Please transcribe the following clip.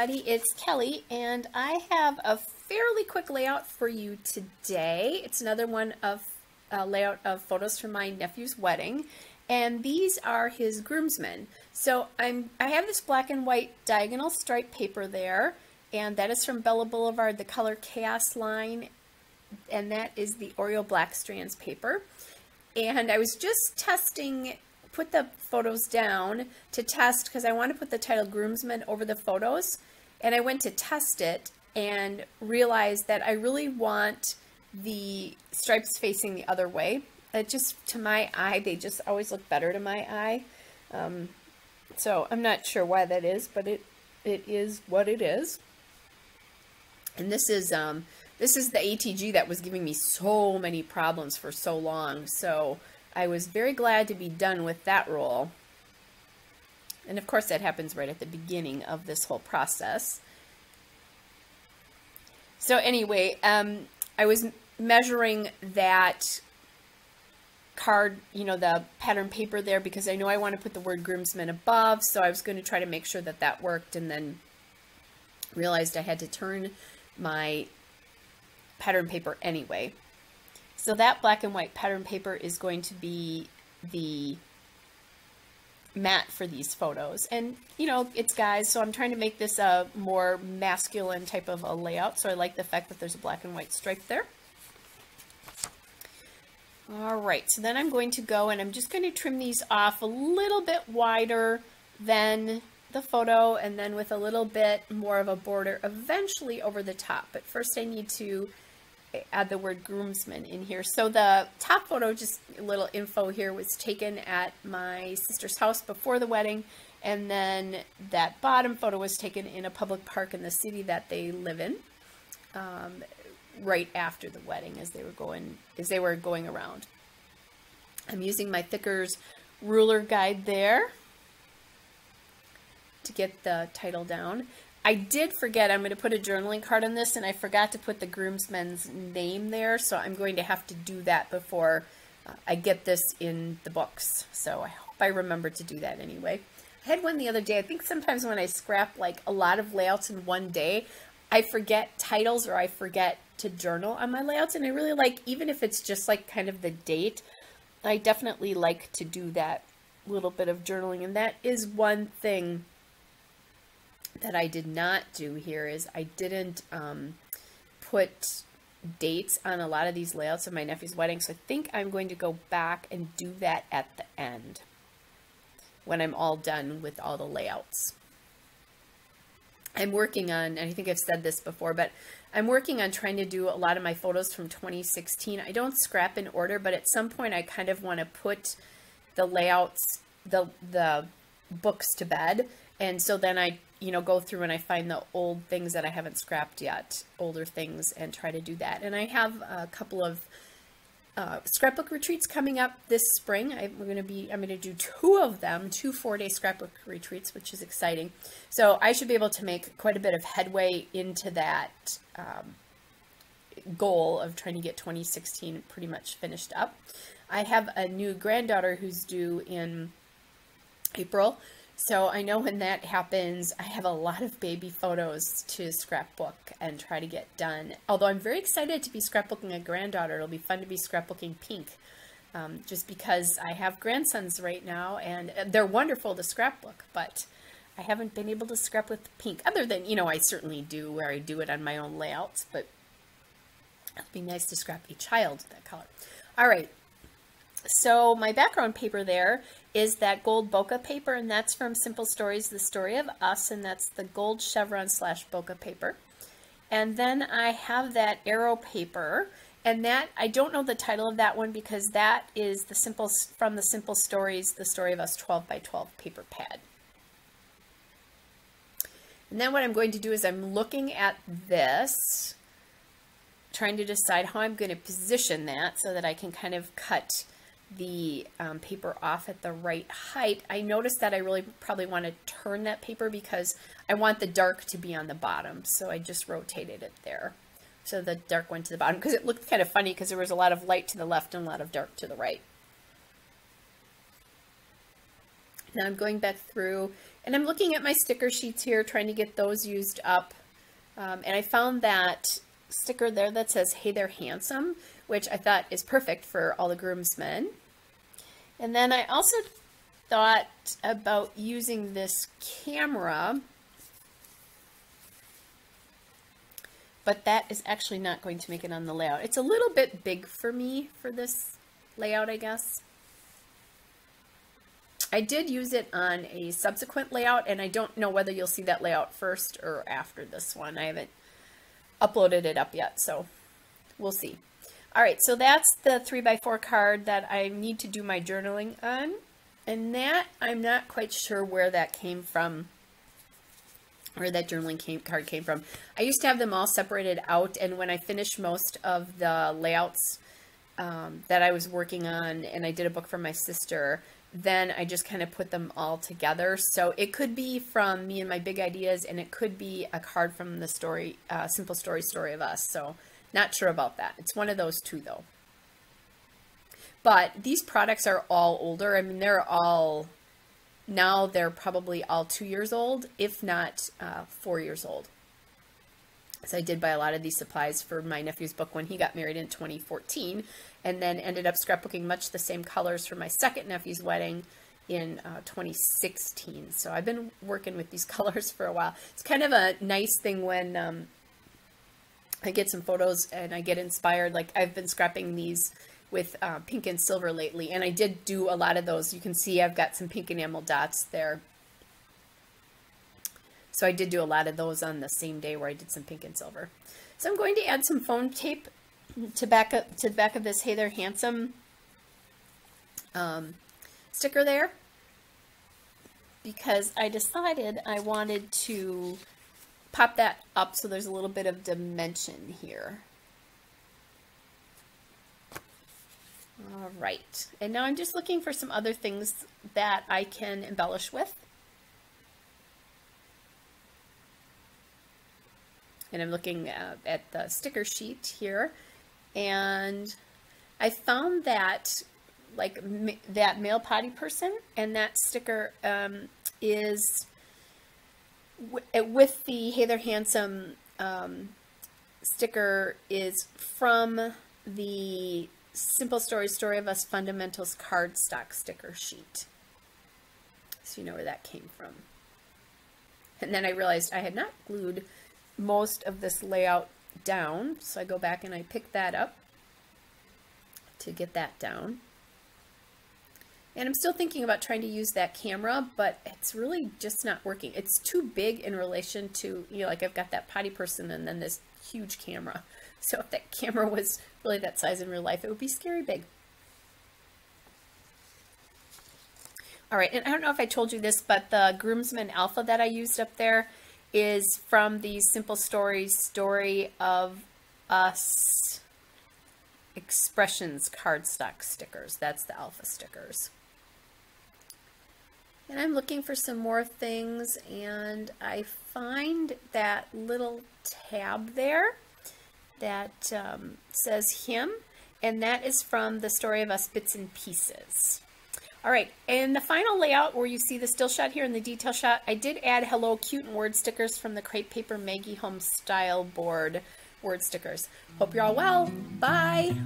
everybody, it's Kelly, and I have a fairly quick layout for you today. It's another one of a layout of photos from my nephew's wedding, and these are his groomsmen. So I have this black and white diagonal stripe paper there, and that is from Bella Boulevard, the color Chaos line, and that is the Oreo Black Strands paper. And I was just testing, put the photos down to test because I want to put the title Groomsmen over the photos, and I went to test it and realized that I really want the stripes facing the other way. It just, to my eye, they just always look better to my eye. So I'm not sure why that is, but it is what it is. And this is the ATG that was giving me so many problems for so long. So I was very glad to be done with that roll. And of course that happens right at the beginning of this whole process. So anyway, I was measuring that card, you know, the pattern paper there, because I know I want to put the word groomsmen above. So I was going to try to make sure that that worked, and then realized I had to turn my pattern paper anyway. So that black and white pattern paper is going to be the mat for these photos. And, you know, it's guys, so I'm trying to make this a more masculine type of a layout. So I like the fact that there's a black and white stripe there. All right, so then I'm going to go and I'm just going to trim these off a little bit wider than the photo, and then with a little bit more of a border eventually over the top. But first I need to add the word groomsmen in here. So the top photo, just a little info here, was taken at my sister's house before the wedding, and then that bottom photo was taken in a public park in the city that they live in, right after the wedding as they were going around. I'm using my Thicker's ruler guide there to get the title down. I did forget, I'm going to put a journaling card on this, and I forgot to put the groomsmen's name there, so I'm going to have to do that before I get this in the books. So I hope I remember to do that anyway. I had one the other day. I think sometimes when I scrap like a lot of layouts in one day, I forget titles or I forget to journal on my layouts, and I really like, even if it's just like kind of the date, I definitely like to do that little bit of journaling. And that is one thing that I did not do here, is I didn't put dates on a lot of these layouts of my nephew's wedding. So I think I'm going to go back and do that at the end when I'm all done with all the layouts. I'm working on, and I think I've said this before, but I'm working on trying to do a lot of my photos from 2016. I don't scrap in order, but at some point I kind of want to put the layouts, the books to bed. And so then I, you know, go through and I find the old things that I haven't scrapped yet, older things, and try to do that. And I have a couple of scrapbook retreats coming up this spring. I'm going to do two of them, 2 4-day scrapbook retreats, which is exciting. So I should be able to make quite a bit of headway into that goal of trying to get 2016 pretty much finished up. I have a new granddaughter who's due in April. So I know when that happens, I have a lot of baby photos to scrapbook and try to get done. Although I'm very excited to be scrapbooking a granddaughter. It'll be fun to be scrapbooking pink, just because I have grandsons right now, and they're wonderful to scrapbook, but I haven't been able to scrap with pink, other than, you know, I certainly do where I do it on my own layouts, but it'll be nice to scrap a child that color. All right. So my background paper there is that gold bokeh paper, and that's from Simple Stories, The Story of Us, and that's the gold chevron / bokeh paper. And then I have that arrow paper, and that, I don't know the title of that one because that is from the Simple Stories, The Story of Us 12 by 12 paper pad. And then what I'm going to do is I'm looking at this, trying to decide how I'm going to position that so that I can kind of cut the paper off at the right height. I noticed that I really probably want to turn that paper because I want the dark to be on the bottom. So I just rotated it there. So the dark went to the bottom because it looked kind of funny because there was a lot of light to the left and a lot of dark to the right. Now I'm going back through and I'm looking at my sticker sheets here, trying to get those used up. And I found that sticker there that says, "Hey there, handsome," which I thought is perfect for all the groomsmen. And then I also thought about using this camera, but that is actually not going to make it on the layout. It's a little bit big for me for this layout, I guess. I did use it on a subsequent layout, and I don't know whether you'll see that layout first or after this one. I haven't uploaded it up yet, so we'll see. All right, so that's the 3x4 card that I need to do my journaling on, and that I'm not quite sure where that came from, where that journaling card came from. I used to have them all separated out, and when I finished most of the layouts that I was working on, and I did a book for my sister, then I just kind of put them all together. So it could be from me and my big ideas, and it could be a card from the story, Simple Story of Us. So not sure about that. It's one of those two though. But these products are all older. I mean, they're probably all 2 years old, if not 4 years old. So I did buy a lot of these supplies for my nephew's book when he got married in 2014, and then ended up scrapbooking much the same colors for my second nephew's wedding in 2016. So I've been working with these colors for a while. It's kind of a nice thing when I get some photos and I get inspired. Like I've been scrapping these with pink and silver lately, and I did do a lot of those. You can see I've got some pink enamel dots there. So I did do a lot of those on the same day where I did some pink and silver. So I'm going to add some foam tape to the back of this "Hey There, Handsome" sticker there, because I decided I wanted to pop that up so there's a little bit of dimension here. All right, and now I'm just looking for some other things that I can embellish with. And I'm looking at the sticker sheet here, and I found that that male potty person, and that sticker is with the "Hey There, Handsome" sticker is from the Simple Story of Us Fundamentals cardstock sticker sheet. So you know where that came from. And then I realized I had not glued most of this layout down, so I go back and I pick that up to get that down. And I'm still thinking about trying to use that camera, but it's really just not working. It's too big in relation to, you know, like I've got that potty person and then this huge camera. So if that camera was really that size in real life, it would be scary big. All right, and I don't know if I told you this, but the Groomsmen Alpha that I used up there is from the Simple Story of Us Expressions cardstock stickers. That's the Alpha stickers. And I'm looking for some more things, and I find that little tab there that says him, and that is from the Story of Us Bits and Pieces. All right, and the final layout where you see the still shot here and the detail shot, I did add "Hello Cute" and word stickers from the Crepe Paper Maggie Home Style Board word stickers. Hope you're all well. Bye.